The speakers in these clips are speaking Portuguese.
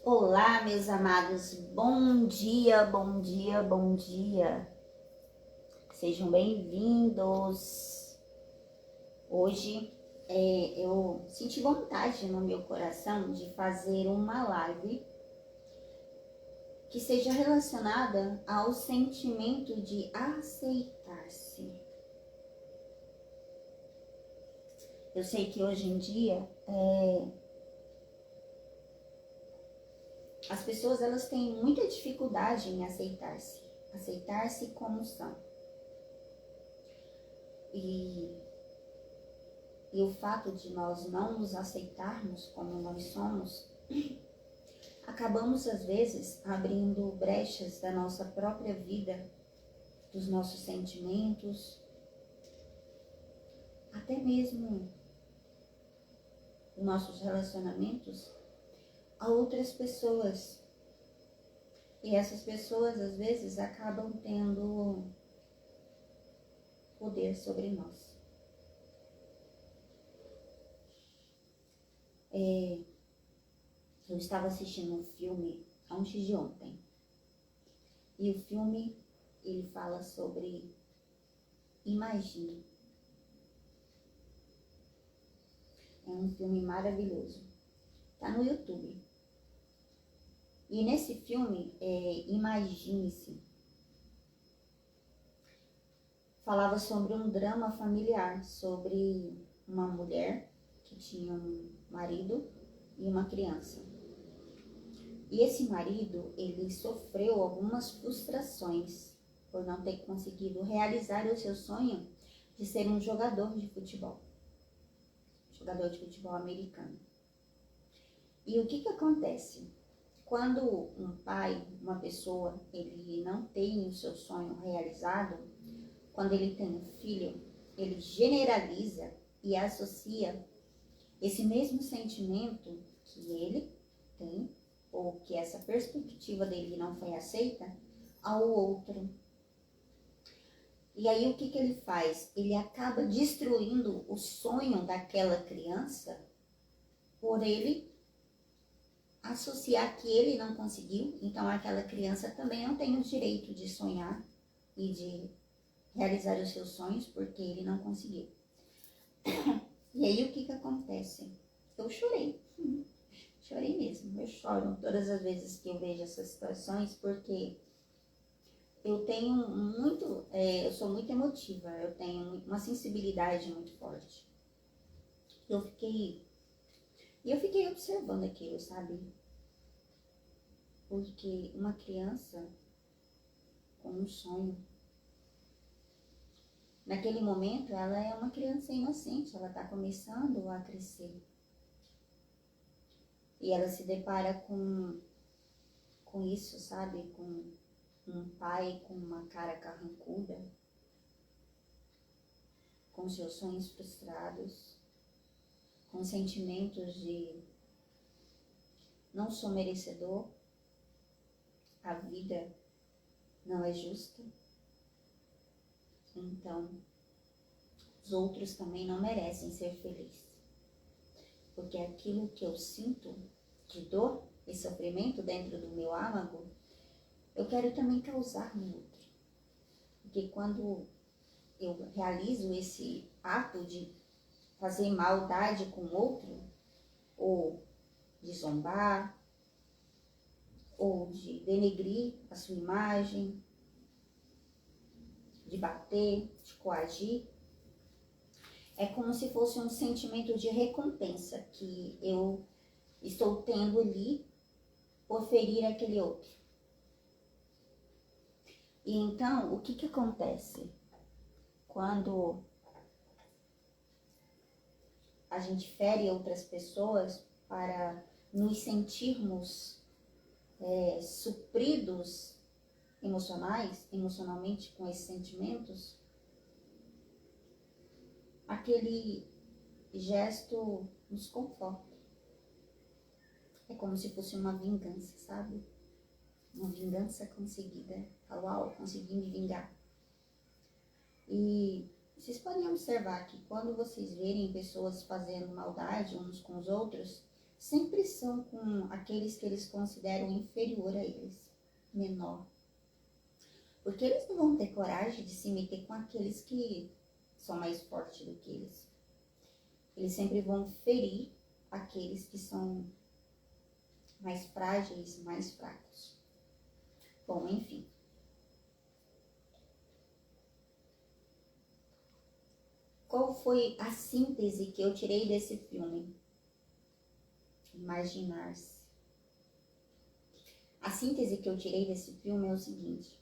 Olá, meus amados, bom dia, bom dia, bom dia. Sejam bem-vindos. Hoje eu senti vontade no meu coração de fazer uma live que seja relacionada ao sentimento de aceitar-se. Eu sei que hoje em dia as pessoas elas têm muita dificuldade em aceitar-se como são. E o fato de nós não nos aceitarmos como nós somos, acabamos às vezes abrindo brechas da nossa própria vida, dos nossos sentimentos, até mesmo dos nossos relacionamentos a outras pessoas. E essas pessoas às vezes acabam tendo poder sobre nós. Eu estava assistindo um filme antes de ontem. E o filme, ele fala sobre Imagine. É um filme maravilhoso. Tá no YouTube. E nesse filme, Imagine-se, falava sobre um drama familiar, sobre uma mulher que tinha um marido e uma criança. E esse marido, ele sofreu algumas frustrações por não ter conseguido realizar o seu sonho de ser um jogador de futebol americano. E o que acontece? Quando um pai, uma pessoa, ele não tem o seu sonho realizado, quando ele tem um filho, ele generaliza e associa esse mesmo sentimento que ele tem, ou que essa perspectiva dele não foi aceita, ao outro. E aí o que ele faz? Ele acaba destruindo o sonho daquela criança por ele associar que ele não conseguiu, então aquela criança também não tem o direito de sonhar e de realizar os seus sonhos porque ele não conseguiu. E aí o que acontece? Eu chorei. Chorei mesmo. Eu choro todas as vezes que eu vejo essas situações porque eu tenho eu sou muito emotiva, eu tenho uma sensibilidade muito forte. Eu fiquei observando aquilo, sabe? Porque uma criança com um sonho, naquele momento ela é uma criança inocente, ela está começando a crescer. E ela se depara com isso, sabe? Com um pai com uma cara carrancuda, com seus sonhos frustrados, com sentimentos de não sou merecedor, a vida não é justa, então os outros também não merecem ser felizes. Porque aquilo que eu sinto de dor e sofrimento dentro do meu âmago, eu quero também causar no outro. Porque quando eu realizo esse ato de fazer maldade com o outro, ou de zombar, ou de denegrir a sua imagem, de bater, de coagir, é como se fosse um sentimento de recompensa que eu estou tendo ali por ferir aquele outro. E então, o que acontece? Quando a gente fere outras pessoas para nos sentirmos supridos emocionalmente com esses sentimentos, aquele gesto nos conforta. É como se fosse uma vingança, sabe? Uma vingança conseguida. Uau, consegui me vingar. E vocês podem observar que quando vocês verem pessoas fazendo maldade uns com os outros, sempre são com aqueles que eles consideram inferior a eles, menor. Porque eles não vão ter coragem de se meter com aqueles que são mais fortes do que eles. Eles sempre vão ferir aqueles que são mais frágeis, mais fracos. Bom, enfim. Qual foi a síntese que eu tirei desse filme? Imaginar-se. A síntese que eu tirei desse filme é o seguinte.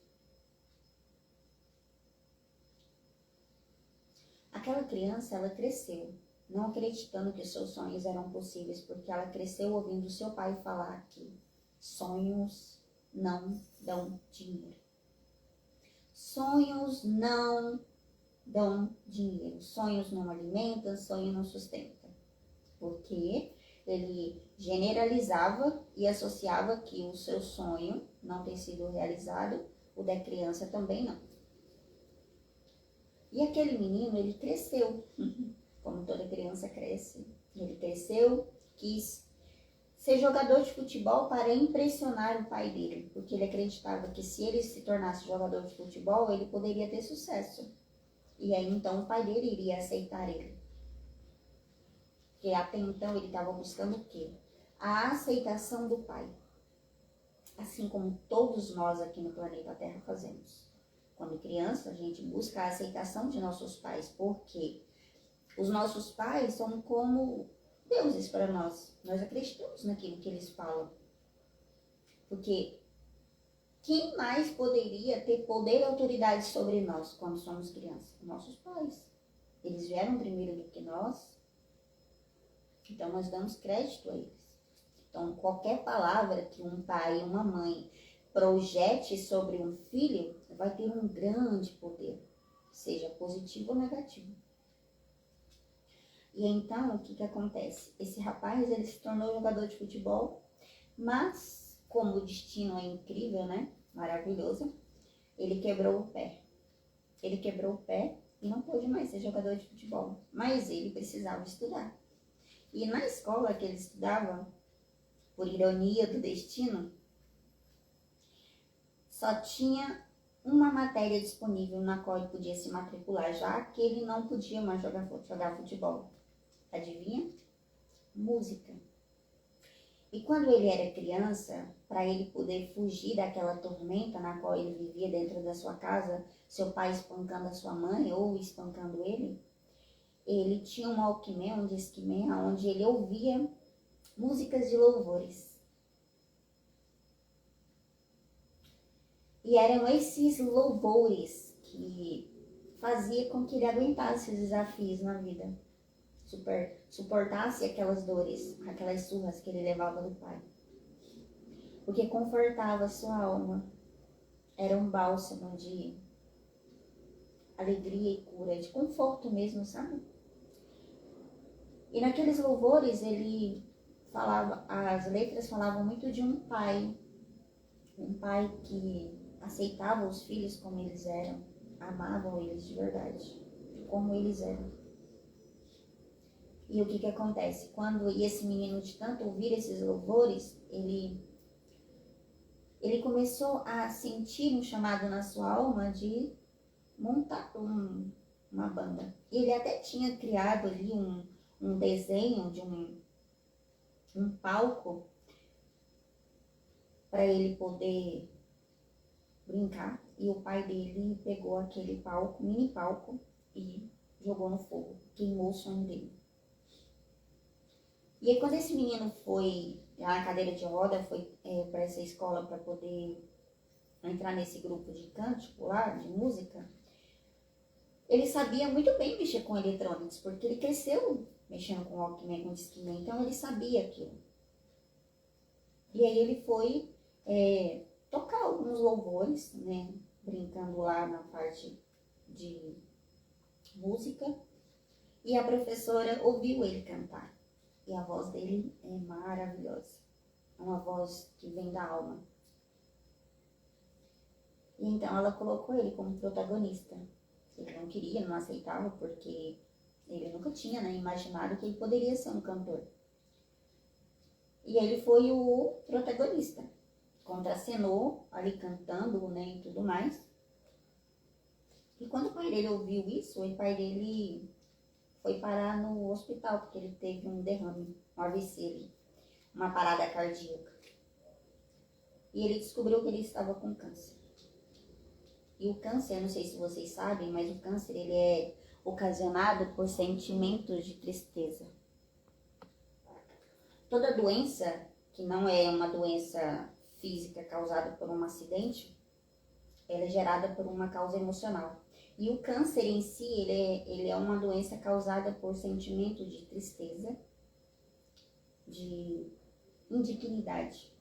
Aquela criança, ela cresceu, não acreditando que os seus sonhos eram possíveis, porque ela cresceu ouvindo seu pai falar que sonhos não dão dinheiro. Sonhos não dão dinheiro. Sonhos não alimentam, sonho não sustenta. Porque ele generalizava e associava que o seu sonho não tem sido realizado, o da criança também não. E aquele menino, ele cresceu, como toda criança cresce. Ele cresceu, quis ser jogador de futebol para impressionar o pai dele, porque ele acreditava que se ele se tornasse jogador de futebol, ele poderia ter sucesso. E aí então o pai dele iria aceitar ele. Porque até então ele estava buscando o quê? A aceitação do pai. Assim como todos nós aqui no planeta Terra fazemos. Quando criança, a gente busca a aceitação de nossos pais, porque os nossos pais são como deuses para nós. Nós acreditamos naquilo que eles falam. Porque quem mais poderia ter poder e autoridade sobre nós quando somos crianças? Nossos pais. Eles vieram primeiro do que nós, então nós damos crédito a eles. Então, qualquer palavra que um pai e uma mãe projete sobre um filho vai ter um grande poder, seja positivo ou negativo. E então, o que acontece? Esse rapaz, ele se tornou jogador de futebol, mas, como o destino é incrível, né? Maravilhoso, ele quebrou o pé. Ele quebrou o pé e não pôde mais ser jogador de futebol, mas ele precisava estudar. E na escola que ele estudava, por ironia do destino, só tinha uma matéria disponível na qual ele podia se matricular, já que ele não podia mais jogar futebol. Adivinha? Música. E quando ele era criança, para ele poder fugir daquela tormenta na qual ele vivia dentro da sua casa, seu pai espancando a sua mãe ou espancando ele tinha um Walkman, um Discman, onde ele ouvia músicas de louvores. E eram esses louvores que fazia com que ele aguentasse os desafios na vida. Suportasse aquelas dores, aquelas surras que ele levava do pai. Porque confortava a sua alma. Era um bálsamo de alegria e cura, de conforto mesmo, sabe? E naqueles louvores ele falava, as letras falavam muito de um pai que aceitava os filhos como eles eram, amavam eles de verdade, como eles eram. E o que acontece? Quando esse menino, de tanto ouvir esses louvores, ele começou a sentir um chamado na sua alma de montar uma banda. Ele até tinha criado ali um desenho de um palco para ele poder brincar. E o pai dele pegou aquele palco, mini palco, e jogou no fogo. Queimou o sonho dele. E aí, quando esse menino foi na cadeira de roda, foi para essa escola para poder entrar nesse grupo de cântico lá, de música, ele sabia muito bem mexer com eletrônicos, porque ele cresceu mexendo com Walkman, com Discman, então ele sabia aquilo. E aí ele foi tocar alguns louvores, né, brincando lá na parte de música, e a professora ouviu ele cantar. E a voz dele é maravilhosa. É uma voz que vem da alma. E então ela colocou ele como protagonista. Ele não queria, não aceitava, porque ele nunca tinha, né, imaginado que ele poderia ser um cantor. E ele foi o protagonista. Contracenou, ali cantando, né, e tudo mais. E quando o pai dele ouviu isso, o pai dele foi parar no hospital, porque ele teve um derrame, um AVC, uma parada cardíaca. E ele descobriu que ele estava com câncer. E o câncer, não sei se vocês sabem, mas o câncer ele é ocasionado por sentimentos de tristeza. Toda doença que não é uma doença física causada por um acidente, ela é gerada por uma causa emocional. E o câncer em si, ele é uma doença causada por sentimento de tristeza, de indignidade.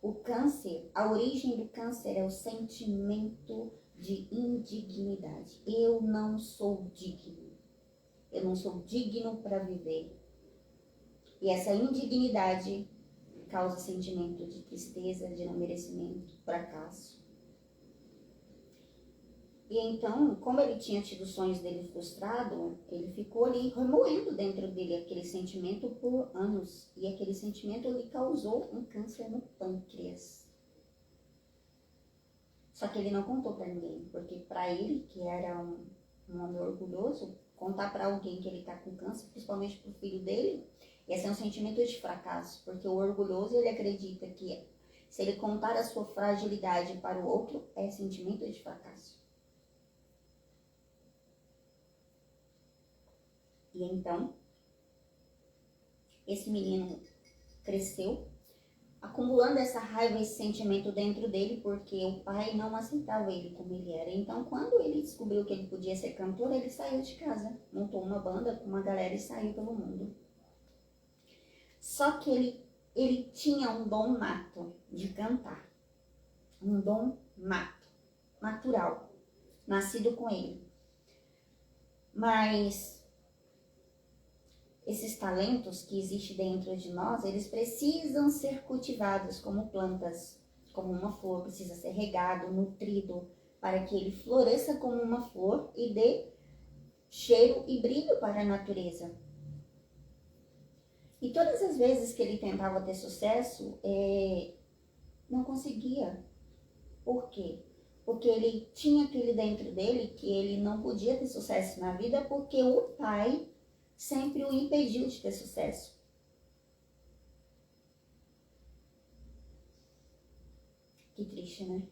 O câncer, a origem do câncer é o sentimento de indignidade. Eu não sou digno. Eu não sou digno para viver. E essa indignidade causa sentimento de tristeza, de não merecimento, fracasso. E então, como ele tinha tido sonhos dele frustrado, ele ficou ali remoendo dentro dele aquele sentimento por anos. E aquele sentimento lhe causou um câncer no pâncreas. Só que ele não contou para ninguém, porque para ele, que era um homem orgulhoso, contar para alguém que ele está com câncer, principalmente para o filho dele, ia ser um sentimento de fracasso. Porque o orgulhoso, ele acredita que se ele contar a sua fragilidade para o outro, é sentimento de fracasso. E então, esse menino cresceu, acumulando essa raiva, esse sentimento dentro dele, porque o pai não aceitava ele como ele era. Então, quando ele descobriu que ele podia ser cantor, ele saiu de casa, montou uma banda com uma galera e saiu pelo mundo. Só que ele tinha um dom nato de cantar. Um dom nato, natural, nascido com ele. Mas esses talentos que existem dentro de nós, eles precisam ser cultivados como plantas, como uma flor, precisa ser regado, nutrido, para que ele floresça como uma flor e dê cheiro e brilho para a natureza. E todas as vezes que ele tentava ter sucesso, não conseguia. Por quê? Porque ele tinha aquele dentro dele que ele não podia ter sucesso na vida porque o pai sempre o impediu de ter sucesso. Que triste, né?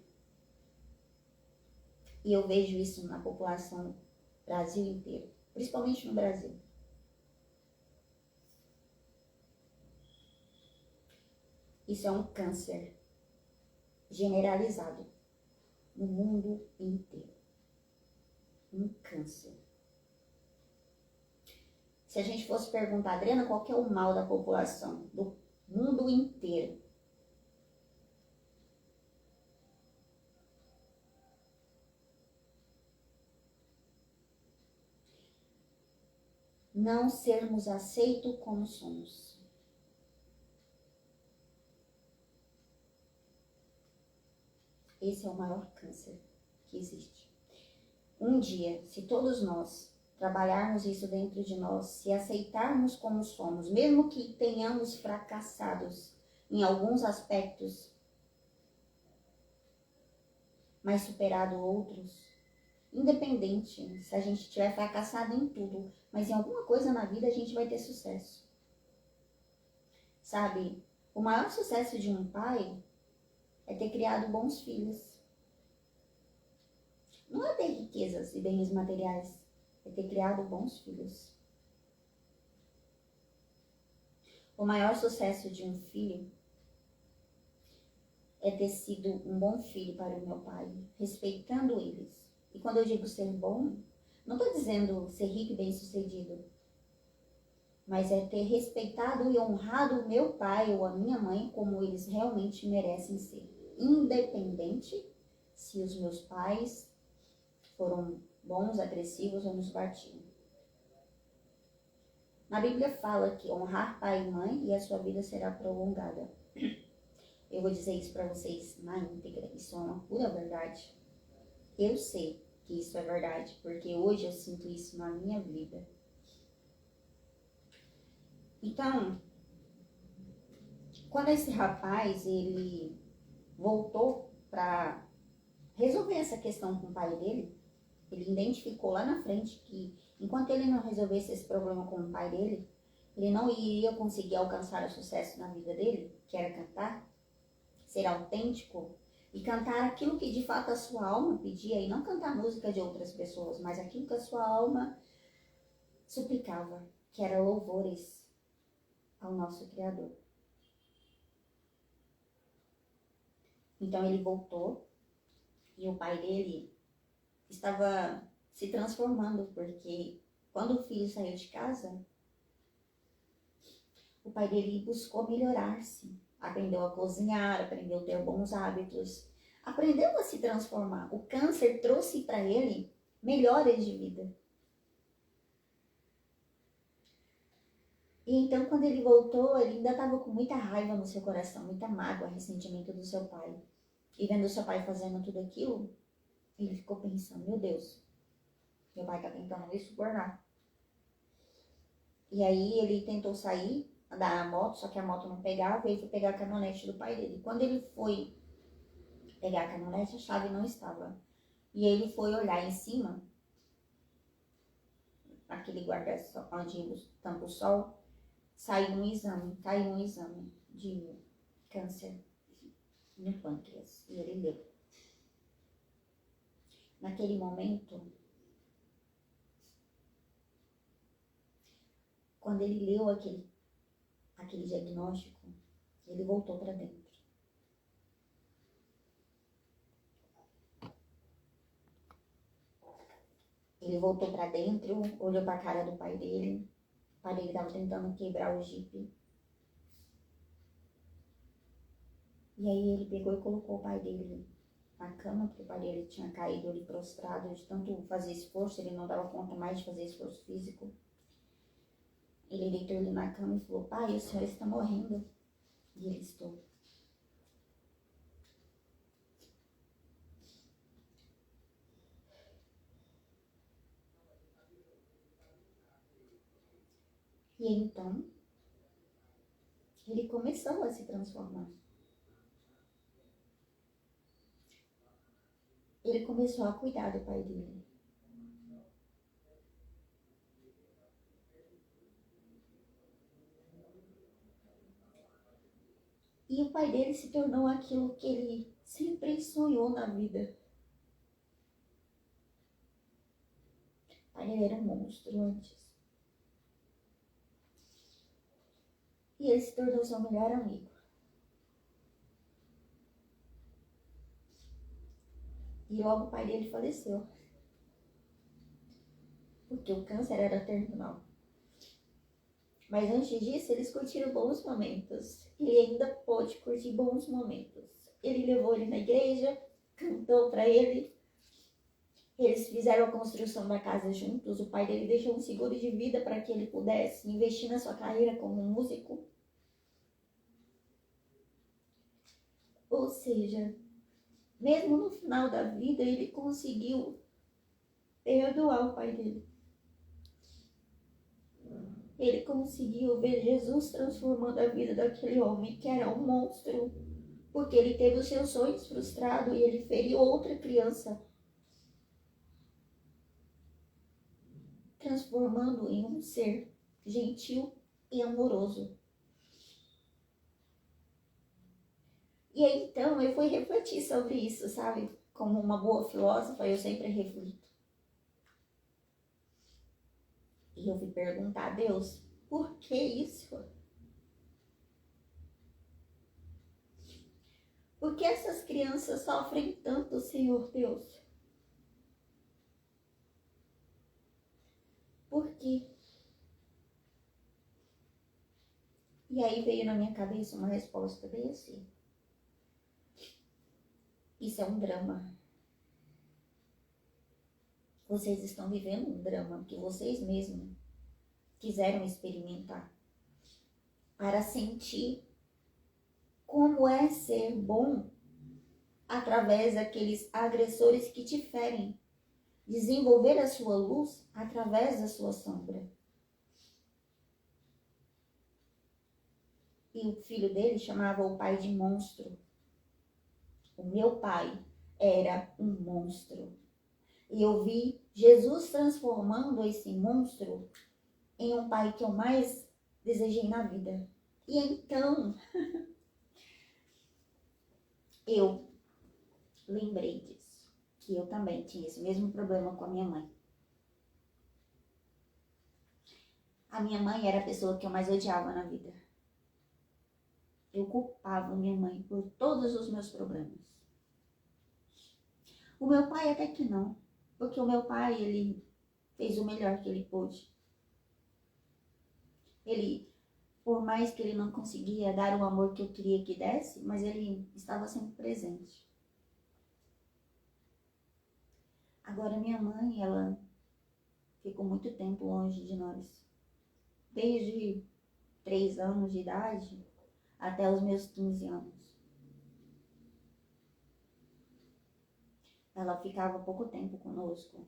E eu vejo isso na população Brasil inteiro, principalmente no Brasil. Isso é um câncer generalizado no mundo inteiro. Um câncer. Se a gente fosse perguntar, Adriana, qual que é o mal da população do mundo inteiro? Não sermos aceitos como somos. Esse é o maior câncer que existe. Um dia, se todos nós trabalharmos isso dentro de nós, se aceitarmos como somos, mesmo que tenhamos fracassados em alguns aspectos, mas superado outros, independente se a gente tiver fracassado em tudo, mas em alguma coisa na vida a gente vai ter sucesso. Sabe, o maior sucesso de um pai é ter criado bons filhos. Não é ter riquezas e bens materiais, é ter criado bons filhos. O maior sucesso de um filho é ter sido um bom filho para o meu pai, respeitando eles. E quando eu digo ser bom, não estou dizendo ser rico e bem-sucedido, mas é ter respeitado e honrado o meu pai ou a minha mãe como eles realmente merecem ser. Independente se os meus pais foram bons, agressivos ou nos partiram. Na Bíblia fala que honrar pai e mãe e a sua vida será prolongada. Eu vou dizer isso para vocês na íntegra, isso é uma pura verdade. Eu sei que isso é verdade, porque hoje eu sinto isso na minha vida. Então, Quando esse rapaz, ele voltou para resolver essa questão com o pai dele, ele identificou lá na frente que enquanto ele não resolvesse esse problema com o pai dele, ele não iria conseguir alcançar o sucesso na vida dele, que era cantar, ser autêntico e cantar aquilo que de fato a sua alma pedia, e não cantar música de outras pessoas, mas aquilo que a sua alma suplicava, que era louvores ao nosso Criador. Então ele voltou e o pai dele estava se transformando, porque quando o filho saiu de casa, o pai dele buscou melhorar-se, aprendeu a cozinhar, aprendeu a ter bons hábitos, aprendeu a se transformar. O câncer trouxe para ele melhoras de vida. E então, quando ele voltou, ele ainda estava com muita raiva no seu coração, muita mágoa, ressentimento do seu pai. E vendo o seu pai fazendo tudo aquilo, ele ficou pensando, meu Deus, meu pai está tentando me subornar. E aí ele tentou sair, andar na moto, só que a moto não pegava, e ele foi pegar a caminhonete do pai dele. Quando ele foi pegar a caminhonete, a chave não estava. E ele foi olhar em cima, naquele guarda-sol, onde tampa o sol, caiu um exame de câncer no pâncreas. E ele leu. Naquele momento, quando ele leu aquele diagnóstico, ele voltou para dentro. Ele voltou para dentro, olhou para a cara do pai dele. O pai dele estava tentando quebrar o jipe. E aí ele pegou e colocou o pai dele na cama, porque o pai dele tinha caído ali prostrado de tanto fazer esforço, ele não dava conta mais de fazer esforço físico. Ele deitou ele na cama e falou, pai, o senhor está morrendo. E ele estou. E então, ele começou a se transformar. Ele começou a cuidar do pai dele. E o pai dele se tornou aquilo que ele sempre sonhou na vida. O pai dele era um monstro antes. E ele se tornou seu melhor amigo. E logo o pai dele faleceu. Porque o câncer era terminal. Mas antes disso, eles curtiram bons momentos. Ele ainda pôde curtir bons momentos. Ele levou ele na igreja, cantou para ele. Eles fizeram a construção da casa juntos. O pai dele deixou um seguro de vida para que ele pudesse investir na sua carreira como músico. Ou seja, mesmo no final da vida, ele conseguiu perdoar o pai dele. Ele conseguiu ver Jesus transformando a vida daquele homem que era um monstro, porque ele teve os seus sonhos frustrados e ele feriu outra criança, transformando em um ser gentil e amoroso. E aí então eu fui refletir sobre isso, sabe? Como uma boa filósofa, eu sempre reflito. E eu fui perguntar a Deus, por que isso? Por que essas crianças sofrem tanto, Senhor Deus? Por quê? E aí veio na minha cabeça uma resposta bem assim. Isso é um drama. Vocês estão vivendo um drama que vocês mesmos quiseram experimentar para sentir como é ser bom através daqueles agressores que te ferem, desenvolver a sua luz através da sua sombra. E o filho dele chamava o pai de monstro. O meu pai era um monstro. E eu vi Jesus transformando esse monstro em um pai que eu mais desejei na vida. E então eu lembrei disso, que eu também tinha esse mesmo problema com a minha mãe. A minha mãe era a pessoa que eu mais odiava na vida. Eu culpava minha mãe por todos os meus problemas. O meu pai até que não, porque o meu pai, ele fez o melhor que ele pôde. Ele, por mais que ele não conseguia dar o amor que eu queria que desse, mas ele estava sempre presente. Agora minha mãe, ela ficou muito tempo longe de nós. Desde 3 anos de idade até os meus 15 anos. Ela ficava pouco tempo conosco,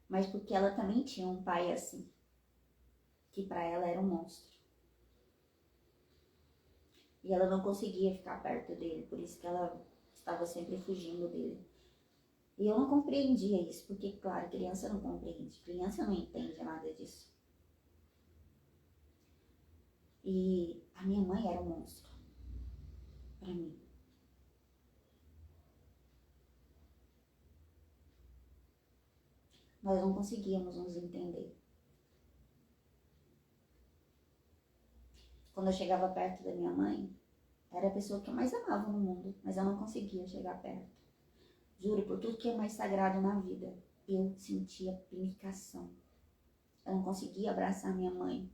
mas porque ela também tinha um pai assim, que para ela era um monstro. E ela não conseguia ficar perto dele, por isso que ela estava sempre fugindo dele. E eu não compreendia isso, porque, claro, criança não compreende, criança não entende nada disso. E a minha mãe era um monstro para mim. Nós não conseguíamos nos entender. Quando eu chegava perto da minha mãe, era a pessoa que eu mais amava no mundo, mas eu não conseguia chegar perto. Juro, por tudo que é mais sagrado na vida, eu sentia pinicação. Eu não conseguia abraçar minha mãe,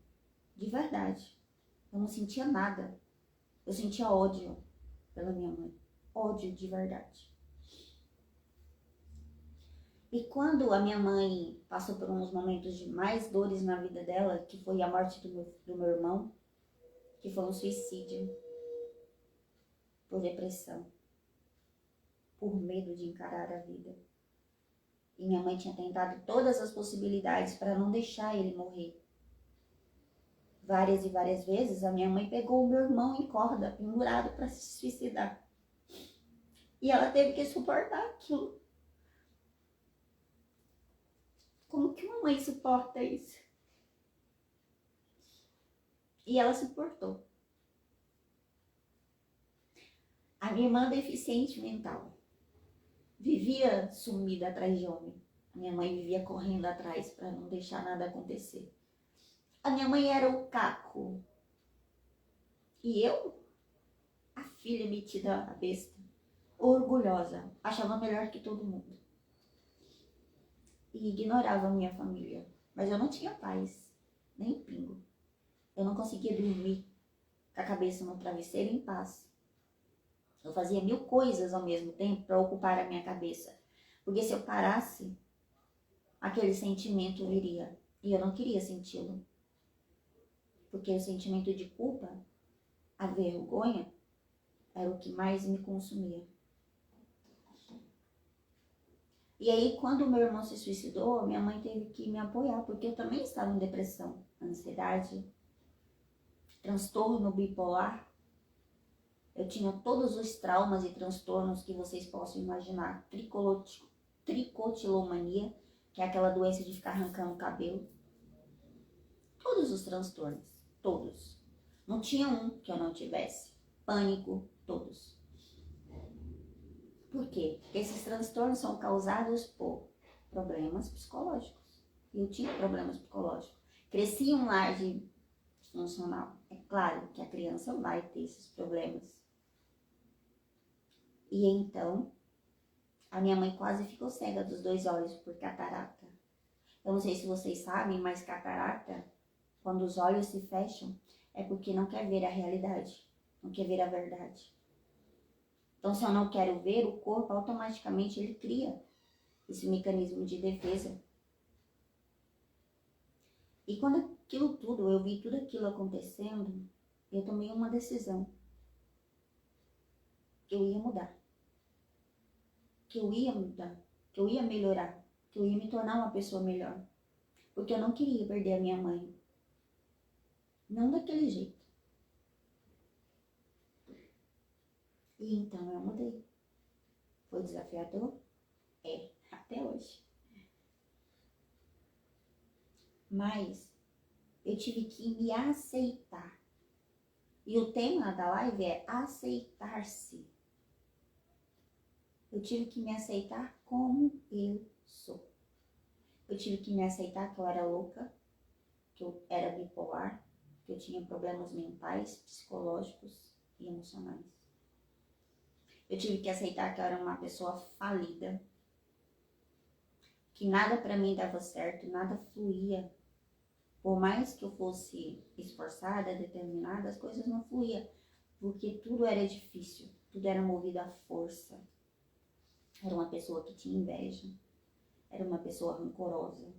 de verdade. Eu não sentia nada. Eu sentia ódio pela minha mãe. Ódio de verdade. E quando a minha mãe passou por uns momentos de mais dores na vida dela, que foi a morte do meu irmão, que foi um suicídio, por depressão, por medo de encarar a vida. E minha mãe tinha tentado todas as possibilidades para não deixar ele morrer. Várias e várias vezes a minha mãe pegou o meu irmão em corda, pendurado para se suicidar. E ela teve que suportar aquilo. Como que uma mãe suporta isso? E ela suportou. A minha irmã deficiente mental vivia sumida atrás de homem. A minha mãe vivia correndo atrás para não deixar nada acontecer. A minha mãe era o caco. E eu, a filha metida a besta, orgulhosa, achava melhor que todo mundo. E ignorava a minha família. Mas eu não tinha paz, nem pingo. Eu não conseguia dormir com a cabeça no travesseiro em paz. Eu fazia 1000 coisas ao mesmo tempo para ocupar a minha cabeça. Porque se eu parasse, aquele sentimento viria. E eu não queria senti-lo. Porque o sentimento de culpa, a vergonha, era o que mais me consumia. E aí, quando meu irmão se suicidou, minha mãe teve que me apoiar, porque eu também estava em depressão, ansiedade, transtorno bipolar. Eu tinha todos os traumas e transtornos que vocês possam imaginar. Tricotilomania, que é aquela doença de ficar arrancando o cabelo. Todos os transtornos, todos. Não tinha um que eu não tivesse. Pânico, todos. Por quê? Porque esses transtornos são causados por problemas psicológicos. E eu tinha problemas psicológicos. Cresci em um lar disfuncional. É claro que a criança vai ter esses problemas. E então, a minha mãe quase ficou cega dos 2 olhos por catarata. Eu não sei se vocês sabem, mas catarata, quando os olhos se fecham, é porque não quer ver a realidade, não quer ver a verdade. Então, se eu não quero ver, o corpo automaticamente ele cria esse mecanismo de defesa. E quando aquilo tudo, eu vi tudo aquilo acontecendo, eu tomei uma decisão. Que eu ia mudar. Que eu ia mudar. Que eu ia melhorar. Que eu ia me tornar uma pessoa melhor. Porque eu não queria perder a minha mãe. Não daquele jeito. E então eu mudei. Foi desafiador? É, até hoje. Mas eu tive que me aceitar. E o tema da live é aceitar-se. Eu tive que me aceitar como eu sou. Eu tive que me aceitar que eu era louca, que eu era bipolar, que eu tinha problemas mentais, psicológicos e emocionais. Eu tive que aceitar que eu era uma pessoa falida, que nada pra mim dava certo, nada fluía. Por mais que eu fosse esforçada, determinada, as coisas não fluíam, porque tudo era difícil, tudo era movido à força. Era uma pessoa que tinha inveja, era uma pessoa rancorosa,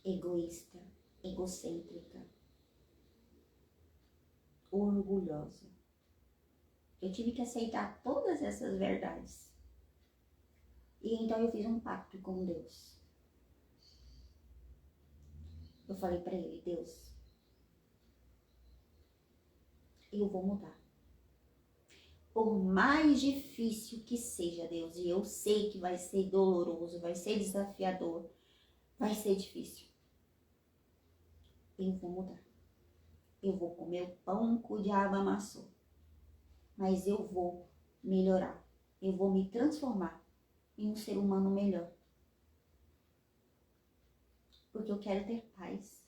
egoísta, egocêntrica, orgulhosa. Eu tive que aceitar todas essas verdades. E então eu fiz um pacto com Deus. Eu falei para ele, Deus, eu vou mudar. Por mais difícil que seja, Deus, e eu sei que vai ser doloroso, vai ser desafiador, vai ser difícil. Eu vou mudar. Eu vou comer o pão que o diabo amassou. Mas eu vou melhorar. Eu vou me transformar em um ser humano melhor. Porque eu quero ter paz.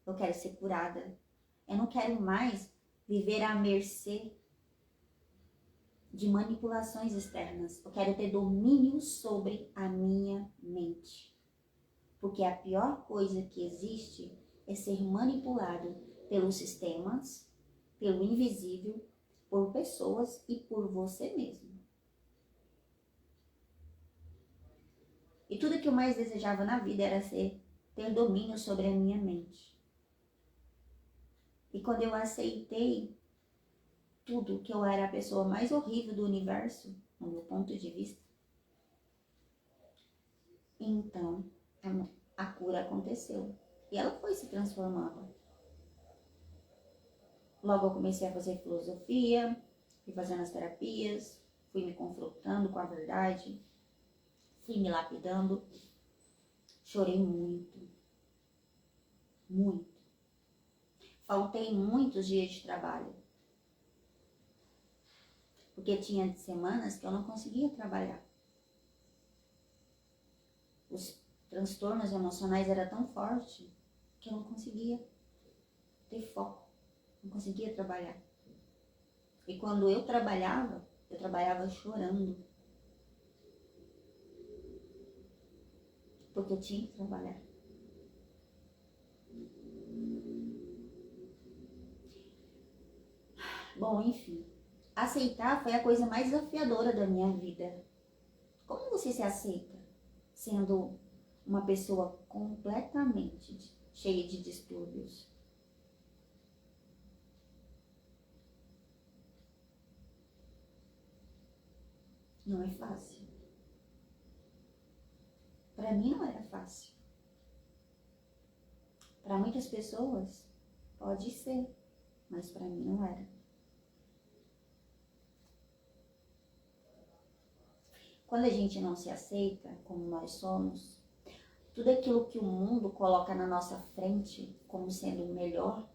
Eu quero ser curada. Eu não quero mais viver à mercê de manipulações externas. Eu quero ter domínio sobre a minha mente. Porque a pior coisa que existe é ser manipulado pelos sistemas, pelo invisível, por pessoas e por você mesmo. E tudo que eu mais desejava na vida era ter domínio sobre a minha mente. E quando eu aceitei tudo, que eu era a pessoa mais horrível do universo, no meu ponto de vista, então a cura aconteceu. E ela foi se transformando. Logo eu comecei a fazer filosofia, fui fazendo as terapias, fui me confrontando com a verdade, fui me lapidando. Chorei muito. Muito. Faltei muitos dias de trabalho. Porque tinha semanas que eu não conseguia trabalhar. Os transtornos emocionais eram tão fortes que eu não conseguia ter foco. Não conseguia trabalhar. E quando eu trabalhava chorando. Porque eu tinha que trabalhar. Bom, enfim. Aceitar foi a coisa mais desafiadora da minha vida. Como você se aceita sendo uma pessoa completamente cheia de distúrbios? Não é fácil. Para mim não era fácil. Para muitas pessoas pode ser, mas para mim não era. Quando a gente não se aceita como nós somos, tudo aquilo que o mundo coloca na nossa frente como sendo o melhor,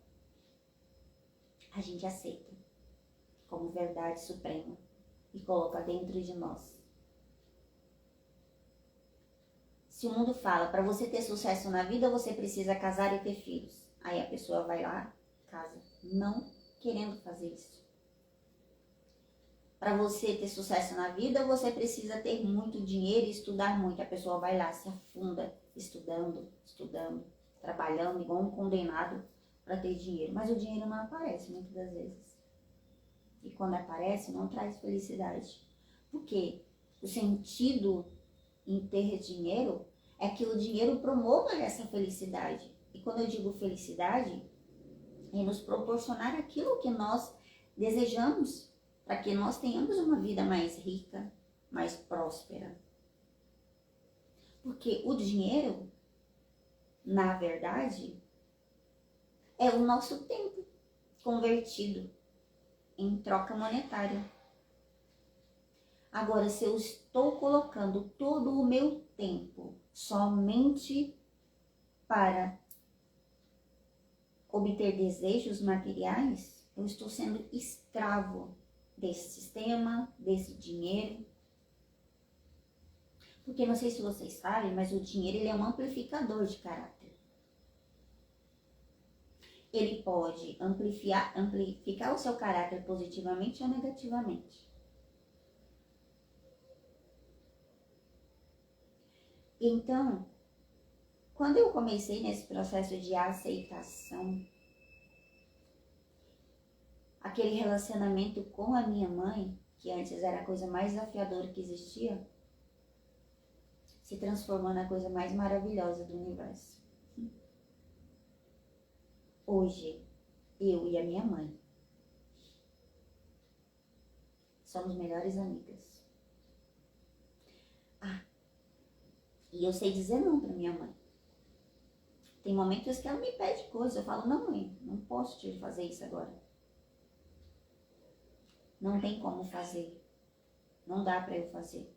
a gente aceita como verdade suprema e coloca dentro de nós. Se o mundo fala, para você ter sucesso na vida, você precisa casar e ter filhos. Aí a pessoa vai lá, casa, não querendo fazer isso. Para você ter sucesso na vida, você precisa ter muito dinheiro e estudar muito. A pessoa vai lá, se afunda, estudando, trabalhando igual um condenado para ter dinheiro. Mas o dinheiro não aparece muitas das vezes. E quando aparece, não traz felicidade. Por quê? O sentido em ter dinheiro é que o dinheiro promova essa felicidade. E quando eu digo felicidade, é nos proporcionar aquilo que nós desejamos, para que nós tenhamos uma vida mais rica, mais próspera. Porque o dinheiro, na verdade, é o nosso tempo convertido em troca monetária. Agora, se eu estou colocando todo o meu tempo somente para obter desejos materiais, eu estou sendo escravo desse sistema, desse dinheiro. Porque não sei se vocês sabem, mas o dinheiro ele é um amplificador de caráter. Ele pode amplificar o seu caráter positivamente ou negativamente. Então, quando eu comecei nesse processo de aceitação, aquele relacionamento com a minha mãe, que antes era a coisa mais desafiadora que existia, se transformou na coisa mais maravilhosa do universo. Hoje, eu e a minha mãe somos melhores amigas. E eu sei dizer não pra minha mãe. Tem momentos que ela me pede coisa, eu falo, não mãe, não posso te fazer isso agora. Não tem como fazer. Não dá pra eu fazer.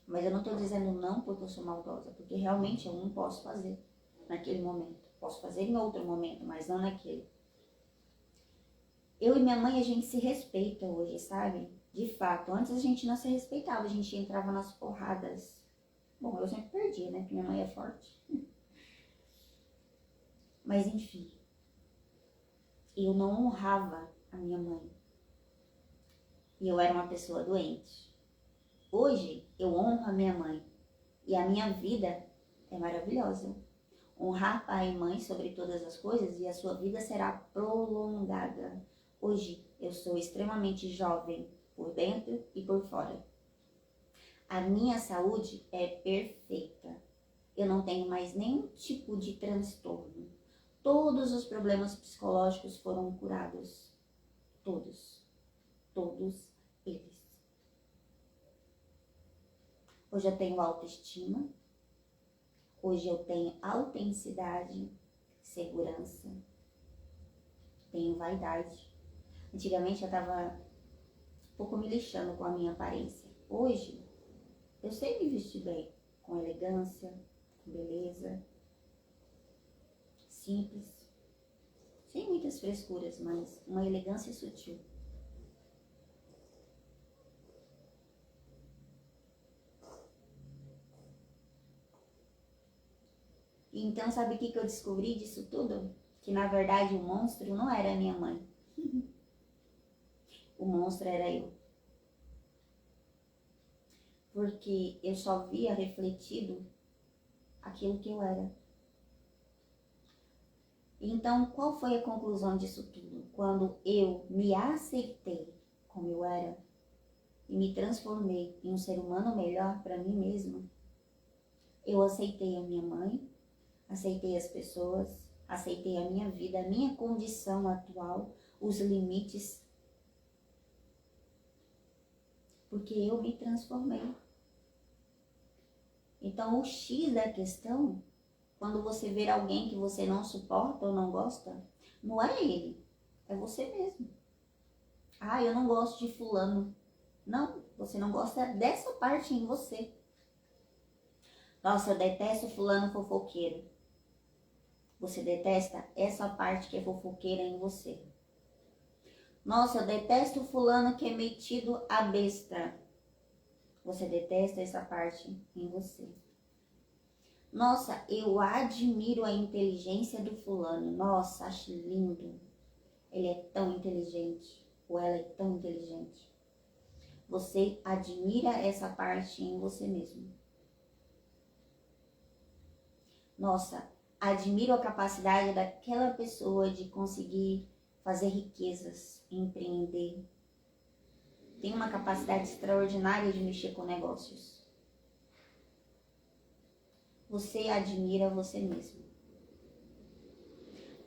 Mas eu não tô dizendo não porque eu sou maldosa, porque realmente eu não posso fazer naquele momento. Posso fazer em outro momento, mas não naquele. Eu e minha mãe, a gente se respeita hoje, sabe? De fato, antes a gente não se respeitava, a gente entrava nas porradas. Bom, eu sempre perdia, né? Porque minha mãe é forte. Mas enfim, eu não honrava a minha mãe. E eu era uma pessoa doente. Hoje, eu honro a minha mãe. E a minha vida é maravilhosa. Honrar pai e mãe sobre todas as coisas e a sua vida será prolongada. Hoje, eu sou extremamente jovem por dentro e por fora. A minha saúde é perfeita. Eu não tenho mais nenhum tipo de transtorno. Todos os problemas psicológicos foram curados. Todos. Todos eles. Hoje eu tenho autoestima. Hoje eu tenho autenticidade, segurança. Tenho vaidade. Antigamente eu tava um pouco me lixando com a minha aparência. Hoje eu sei me vestir bem, com elegância, com beleza. Simples. Sem muitas frescuras, mas uma elegância sutil. Então, sabe o que eu descobri disso tudo? Que, na verdade, o monstro não era a minha mãe. O monstro era eu. Porque eu só via refletido aquilo que eu era. Então, qual foi a conclusão disso tudo? Quando eu me aceitei como eu era e me transformei em um ser humano melhor para mim mesma, eu aceitei a minha mãe, aceitei as pessoas, aceitei a minha vida, a minha condição atual, os limites, porque eu me transformei. Então, o X da questão, quando você ver alguém que você não suporta ou não gosta, não é ele, é você mesmo. Ah, eu não gosto de fulano. Não, você não gosta dessa parte em você. Nossa, eu detesto fulano fofoqueiro. Você detesta essa parte que é fofoqueira em você. Nossa, eu detesto fulano que é metido a besta. Você detesta essa parte em você. Nossa, eu admiro a inteligência do fulano. Nossa, acho lindo. Ele é tão inteligente. Ou ela é tão inteligente. Você admira essa parte em você mesmo. Nossa, admiro a capacidade daquela pessoa de conseguir fazer riquezas, empreender. Tem uma capacidade extraordinária de mexer com negócios. Você admira você mesmo.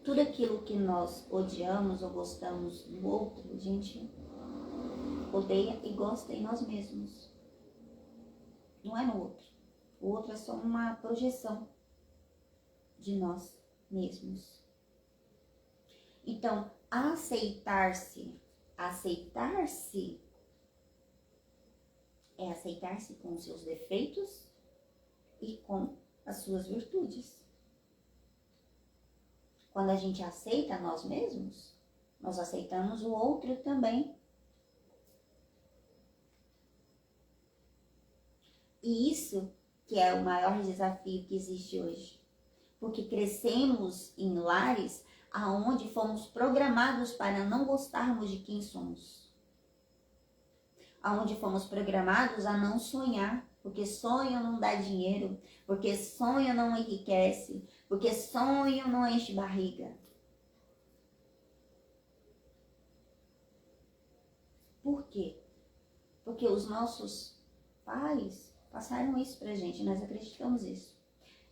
Tudo aquilo que nós odiamos ou gostamos do outro, a gente odeia e gosta em nós mesmos. Não é no outro. O outro é só uma projeção de nós mesmos. Então, aceitar-se. Aceitar-se é aceitar-se com os seus defeitos e com as suas virtudes. Quando a gente aceita nós mesmos, nós aceitamos o outro também. E isso que é o maior desafio que existe hoje. Porque crescemos em lares aonde fomos programados para não gostarmos de quem somos. Aonde fomos programados a não sonhar, porque sonho não dá dinheiro, porque sonho não enriquece, porque sonho não enche barriga. Por quê? Porque os nossos pais passaram isso pra gente, nós acreditamos isso.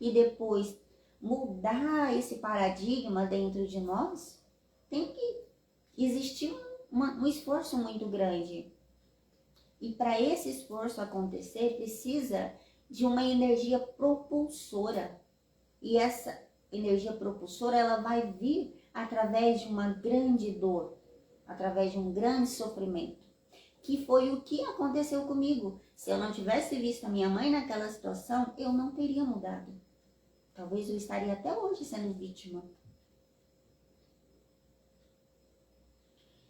E depois mudar esse paradigma dentro de nós, tem que existir um esforço muito grande. E para esse esforço acontecer, precisa de uma energia propulsora. E essa energia propulsora, ela vai vir através de uma grande dor, através de um grande sofrimento. Que foi o que aconteceu comigo. Se eu não tivesse visto a minha mãe naquela situação, eu não teria mudado. Talvez eu estaria até hoje sendo vítima.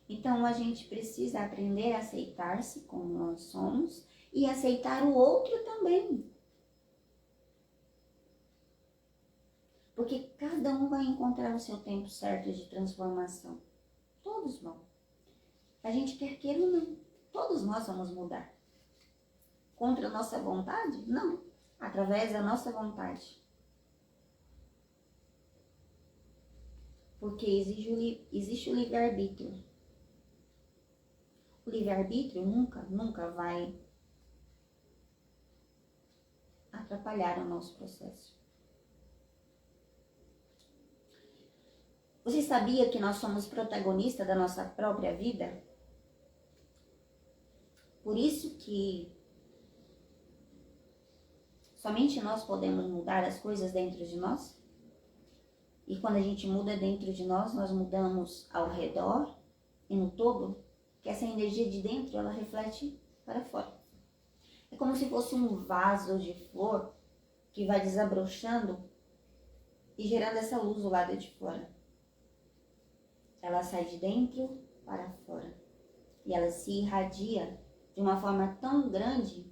Então, a gente precisa aprender a aceitar-se como nós somos e aceitar o outro também. Porque cada um vai encontrar o seu tempo certo de transformação. Todos vão. A gente quer queira ou não. Todos nós vamos mudar. Contra a nossa vontade? Não. Através da nossa vontade. Porque existe o livre-arbítrio. O livre-arbítrio nunca vai atrapalhar o nosso processo. Você sabia que nós somos protagonistas da nossa própria vida? Por isso que somente nós podemos mudar as coisas dentro de nós. E quando a gente muda dentro de nós, nós mudamos ao redor e no todo, que essa energia de dentro, ela reflete para fora. É como se fosse um vaso de flor que vai desabrochando e gerando essa luz do lado de fora. Ela sai de dentro para fora. E ela se irradia de uma forma tão grande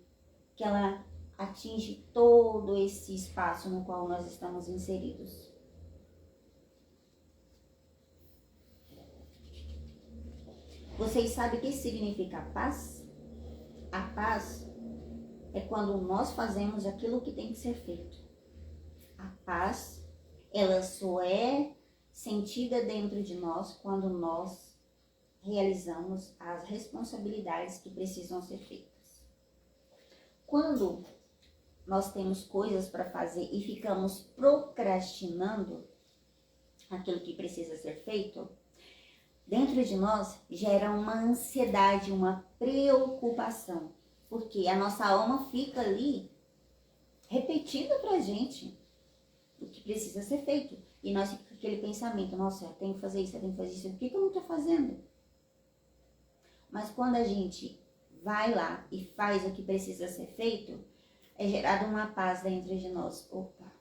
que ela atinge todo esse espaço no qual nós estamos inseridos. Vocês sabem o que significa paz? A paz é quando nós fazemos aquilo que tem que ser feito. A paz, ela só é sentida dentro de nós quando nós realizamos as responsabilidades que precisam ser feitas. Quando nós temos coisas para fazer e ficamos procrastinando aquilo que precisa ser feito, dentro de nós gera uma ansiedade, uma preocupação, porque a nossa alma fica ali repetindo pra gente o que precisa ser feito. E nós ficamos com aquele pensamento, nossa, eu tenho que fazer isso, eu tenho que fazer isso, por que eu não estou fazendo? Mas quando a gente vai lá e faz o que precisa ser feito, é gerada uma paz dentro de nós. Opa,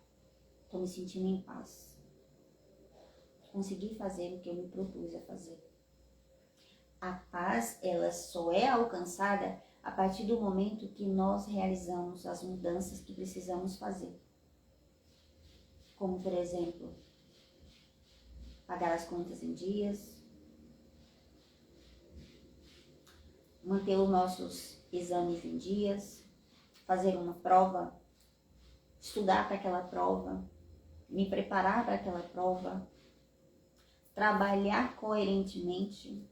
estou me sentindo em paz. Consegui fazer o que eu me propus a fazer. A paz, ela só é alcançada a partir do momento que nós realizamos as mudanças que precisamos fazer. Como, por exemplo, pagar as contas em dias, manter os nossos exames em dias, fazer uma prova, estudar para aquela prova, me preparar para aquela prova, trabalhar coerentemente,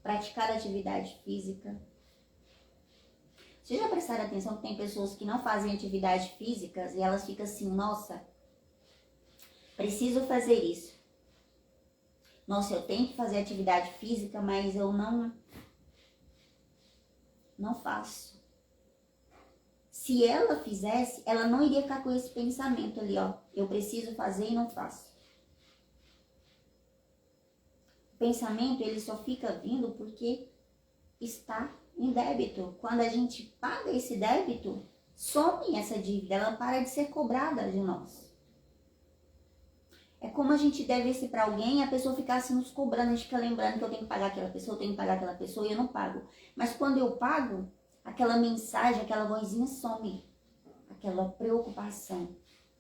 praticar atividade física. Vocês já prestaram atenção que tem pessoas que não fazem atividade física e elas ficam assim, nossa, preciso fazer isso. Nossa, eu tenho que fazer atividade física, mas eu não faço. Se ela fizesse, ela não iria ficar com esse pensamento ali, ó. Eu preciso fazer e não faço. pensamento ele só fica vindo porque está em débito. Quando a gente paga esse débito, some essa dívida, ela para de ser cobrada de nós. É como a gente devesse para alguém e a pessoa ficasse nos cobrando, a gente fica lembrando que eu tenho que pagar aquela pessoa, eu tenho que pagar aquela pessoa e eu não pago. Mas quando eu pago, aquela mensagem, aquela vozinha some. Aquela preocupação,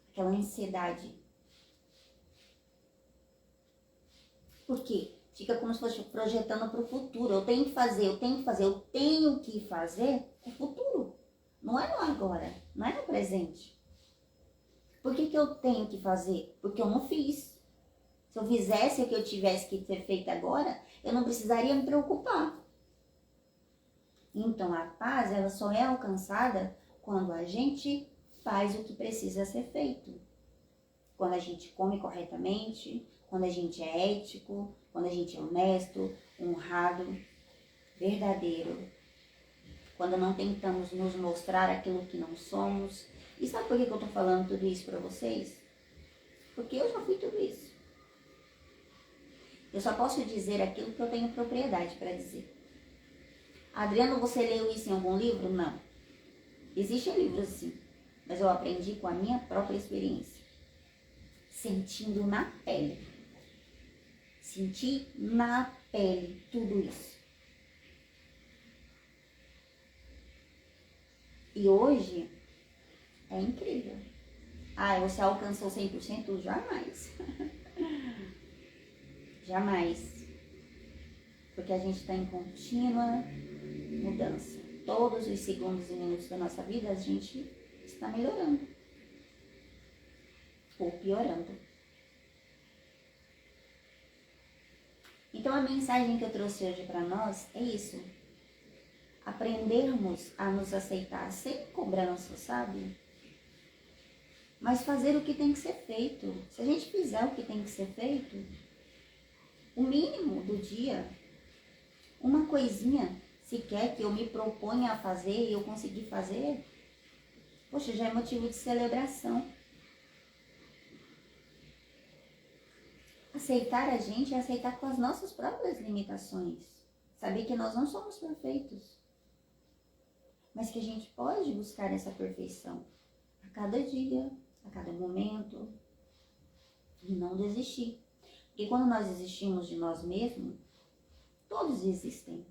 aquela ansiedade. Por quê? Fica como se fosse projetando para o futuro. Eu tenho que fazer, eu tenho que fazer, eu tenho que fazer. É futuro. Não é no agora, não é no presente. Por que eu tenho que fazer? Porque eu não fiz. Se eu fizesse o que eu tivesse que ter feito agora, eu não precisaria me preocupar. Então a paz, ela só é alcançada quando a gente faz o que precisa ser feito. Quando a gente come corretamente, quando a gente é ético, quando a gente é honesto, honrado, verdadeiro. Quando não tentamos nos mostrar aquilo que não somos. E sabe por que eu tô falando tudo isso para vocês? Porque eu já fui tudo isso. Eu só posso dizer aquilo que eu tenho propriedade para dizer. Adriano, você leu isso em algum livro? Não. Existem livros assim, mas eu aprendi com a minha própria experiência. Sentindo na pele. Senti na pele tudo isso. E hoje é incrível. Você alcançou 100%? Jamais. Jamais. Porque a gente está em contínua mudança. Todos os segundos e minutos da nossa vida a gente está melhorando. Ou piorando. Então a mensagem que eu trouxe hoje para nós é isso. Aprendermos a nos aceitar sem cobrança, sabe? Mas fazer o que tem que ser feito. Se a gente fizer o que tem que ser feito, o mínimo do dia, uma coisinha sequer que eu me proponha a fazer e eu conseguir fazer, poxa, já é motivo de celebração. Aceitar a gente é aceitar com as nossas próprias limitações. Saber que nós não somos perfeitos. Mas que a gente pode buscar essa perfeição a cada dia, a cada momento. E não desistir. Porque quando nós desistimos de nós mesmos, todos desistem.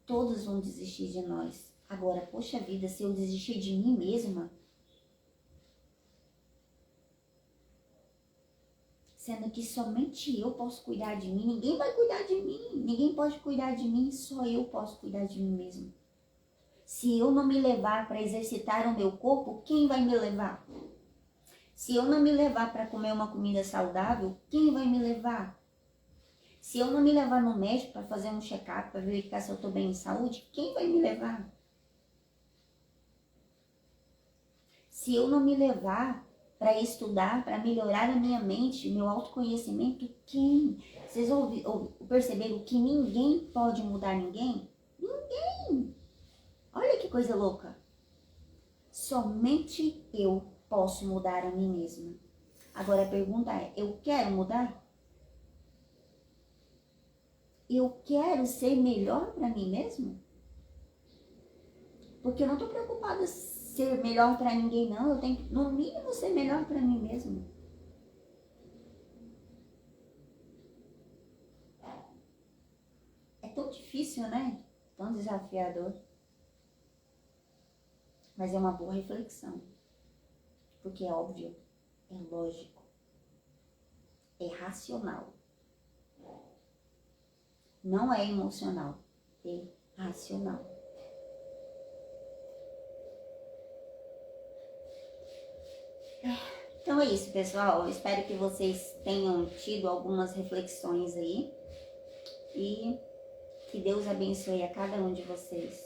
Todos vão desistir de nós. Agora, poxa vida, se eu desistir de mim mesma, sendo que somente eu posso cuidar de mim, ninguém vai cuidar de mim, ninguém pode cuidar de mim, só eu posso cuidar de mim mesmo. Se eu não me levar para exercitar o meu corpo, quem vai me levar? Se eu não me levar para comer uma comida saudável, quem vai me levar? Se eu não me levar no médico para fazer um check-up, para verificar se eu estou bem em saúde, quem vai me levar? Se eu não me levar para estudar, para melhorar a minha mente, meu autoconhecimento, quem? Vocês perceberam que ninguém pode mudar ninguém? Ninguém! Olha que coisa louca! Somente eu posso mudar a mim mesma. Agora a pergunta é, eu quero mudar? Eu quero ser melhor para mim mesmo? Porque eu não estou preocupada em ser melhor para ninguém, não. Eu tenho que, no mínimo, ser melhor para mim mesmo. É tão difícil, né? Tão desafiador. Mas é uma boa reflexão. Porque é óbvio, é lógico, é racional. Não é emocional, é racional. Então é isso, pessoal. Eu espero que vocês tenham tido algumas reflexões aí. E que Deus abençoe a cada um de vocês.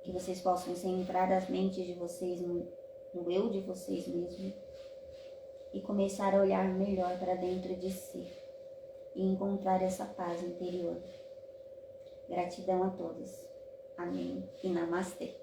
Que vocês possam centrar as mentes de vocês no eu de vocês mesmos. E começar a olhar melhor para dentro de si. E encontrar essa paz interior. Gratidão a todos. Amém e namastê.